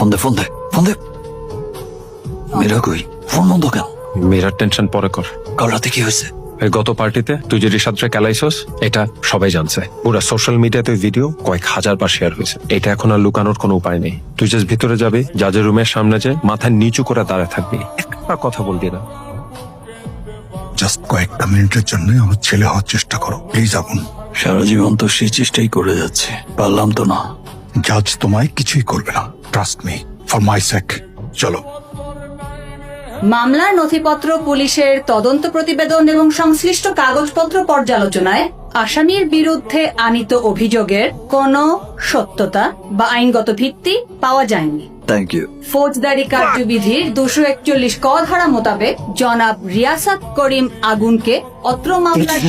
Phone দে phone দে phone দে। মীরা কই? Phone বন্ধ কেন? মীরার টেনশন পরে কর। কাল রাতে কি হয়েছে? এই গত পার্টিতে তুই যে রিসাদরে খেলাইছস, এটা সবাই জানছে। পুরা সোশ্যাল মিডিয়াতে ভিডিও কয়েক হাজার বার শেয়ার হয়েছে। এটা এখন আর লুকানোর কোনো উপায় নেই। তুই জাস্ট ভিতরে যাবি, জাজের রুমের সামনে যে মাথা নিচু করে দাঁড়ায় থাকবি, একটা কথা বলবি না। জাস্ট কয়েকটা মিনিটের জন্য আমার ছেলে হওয়ার চেষ্টা করো প্লিজ আগুন। সারা জীবন তো সেই চেষ্টাই করে যাচ্ছে, পারলাম তো না। জাজ তোমায় কিছুই করবে না, ট্রাস্ট মি, ফর মাই সেক। চলো। মামলার নথিপত্র, পুলিশের তদন্ত প্রতিবেদন এবং সংশ্লিষ্ট কাগজপত্র পর্যালোচনায় আসামির বিরুদ্ধে আনীত অভিযোগের কোনো সত্যতা বা আইনগত ভিত্তি পাওয়া যায়নি। Thank you. ফৌজদারি কার্যবিধির 241 ক ধারা মোতাবেক জনাব রিয়াসাত করিম আগুনকে অত্র মামলার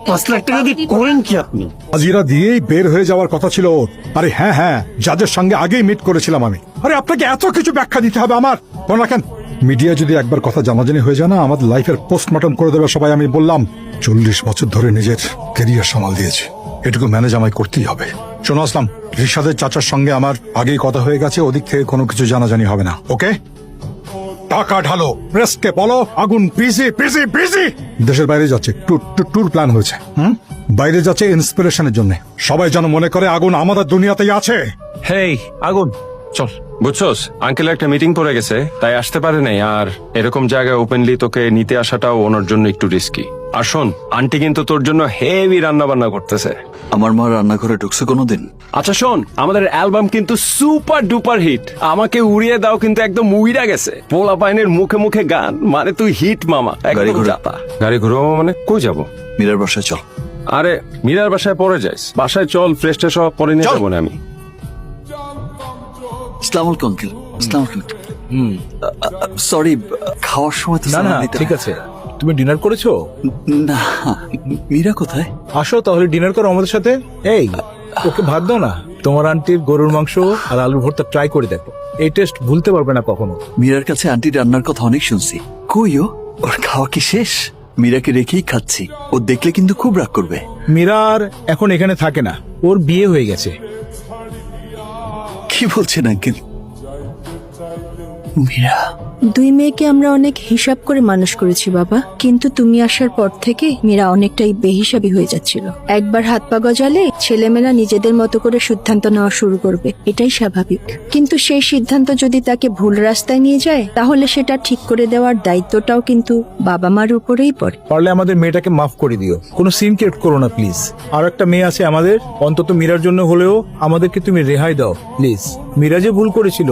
5 লাখ টাকা দিয়ে করেন কি আপনি? হাজিরা দিয়েই বের হয়ে যাওয়ার কথা ছিল ওর। আরে হ্যাঁ হ্যাঁ, জাজের সঙ্গে আগেই মিট করেছিলাম আমি। আরে আপনাকে এত কিছু ব্যাখ্যা দিতে হবে আমার? মনে রাখেন, মিডিয়া যদি একবার কথা জানাজানি হয়ে যায় না, আমাদের লাইফের পোস্টমর্টম করে দেবে সবাই। আমি বললাম 40 বছর ধরে নিজের কেরিয়ার সামাল দিয়েছি, এটুকু ম্যানেজ আমায় করতেই হবে। শোনো আসলাম, রিশাদের চাচার সঙ্গে আমার আগেই কথা হয়ে গেছে, ওদিক থেকে কোনো কিছু জানাজানি হবে না, ওকে? টাকা ঢালো, প্রেসকে বলো আগুন বিজি বিজি বিজি। দেশের বাইরে যাচ্ছে, ট্যুর প্ল্যান হয়েছে। বাইরে যাচ্ছে ইন্সপিরেশনের জন্য। সবাই যেন মনে করে আগুন আমাদের দুনিয়াতেই আছে। হেই আগুন, চল। বুঝছস, আঙ্কেল একটা মিটিং পড়ে গেছে, তাই আসতে পারে নাই। আর এরকম জায়গায় ওপেনলি তোকে নিতে আসাটাও ওনার জন্য একটু রিস্কি। আর শোন, আন্টি কিন্তু তোর জন্য হেভি রান্না বান্না করতেছে। আমার মা রান্নাঘরে ঢুকছে কোনোদিন? আচ্ছা শোন, আমাদের অ্যালবাম কিন্তু সুপার ডুপার হিট। আমাকে উড়িয়ে দাও কিন্তু একদম উইরা গেছে। পোলা পাইনের মুখে মুখে গান, মানে তুই হিট মামা। গাড়ি ঘোড়া? গাড়ি ঘুরবো মানে কই যাবো? মীরার বাসায় চল। আরে মীরার বাসায় পরে যাইস, বাসায় চল, ফ্রেশ ট্রেশ হওয়া পরে নিয়ে যাবো না আমি। আসসালামু আলাইকুম আঙ্কেল। আসসালামু আলাইকুম। সরি, খাওয়ার সময় তো না সালাম না, দিতে ঠিক হয়। আছে। তুমি ডিনার করেছো? না, মীরা কোথায়? আসো তাহলে ডিনার করো আমাদের সাথে। এই, ওকে ভাত দাও না। তোমার আন্টির গরুর মাংস আর আলুর ভর্তা ট্রাই করে দেখো, এই টেস্ট ভুলতে পারবে না কখনো। মীরার কাছে আন্টি রান্নার কথা অনেক শুনছি। কই ও? ওর খাওয়া কি শেষ? মীরাকে রেখেই খাচ্ছি, ও দেখলে কিন্তু খুব রাগ করবে। মীরা আর এখন এখানে থাকে না, ওর বিয়ে হয়ে গেছে। কি বলছেন আঙ্কেল? মীরা? দুই মেয়েকে আমরা অনেক হিসাব করে মানুষ করেছি বাবা, কিন্তু তুমি আসার পর থেকে মীরা অনেকটাই বেহিসাবি হয়ে যাচ্ছিল। একবার হাত পা গজালে ছেলেমেয়েরা নিজেদের মতো করে সিদ্ধান্ত নেওয়া শুরু করবে, এটাই স্বাভাবিক। কিন্তু সেই সিদ্ধান্ত যদি তাকে ভুল রাস্তায় নিয়ে যায়, তাহলে সেটা ঠিক করে দেওয়ার দায়িত্বটাও কিন্তু বাবা মার উপরেই পড়ে। পারলে আমাদের মেয়েটাকে মাফ করে দিও, কোনো সিন ক্রিয়েট করো না প্লিজ। আর একটা মেয়ে আছে আমাদের, অন্তত মীরার জন্য হলেও আমাদেরকে তুমি রেহাই দাও প্লিজ। মীরা যে ভুল করেছিল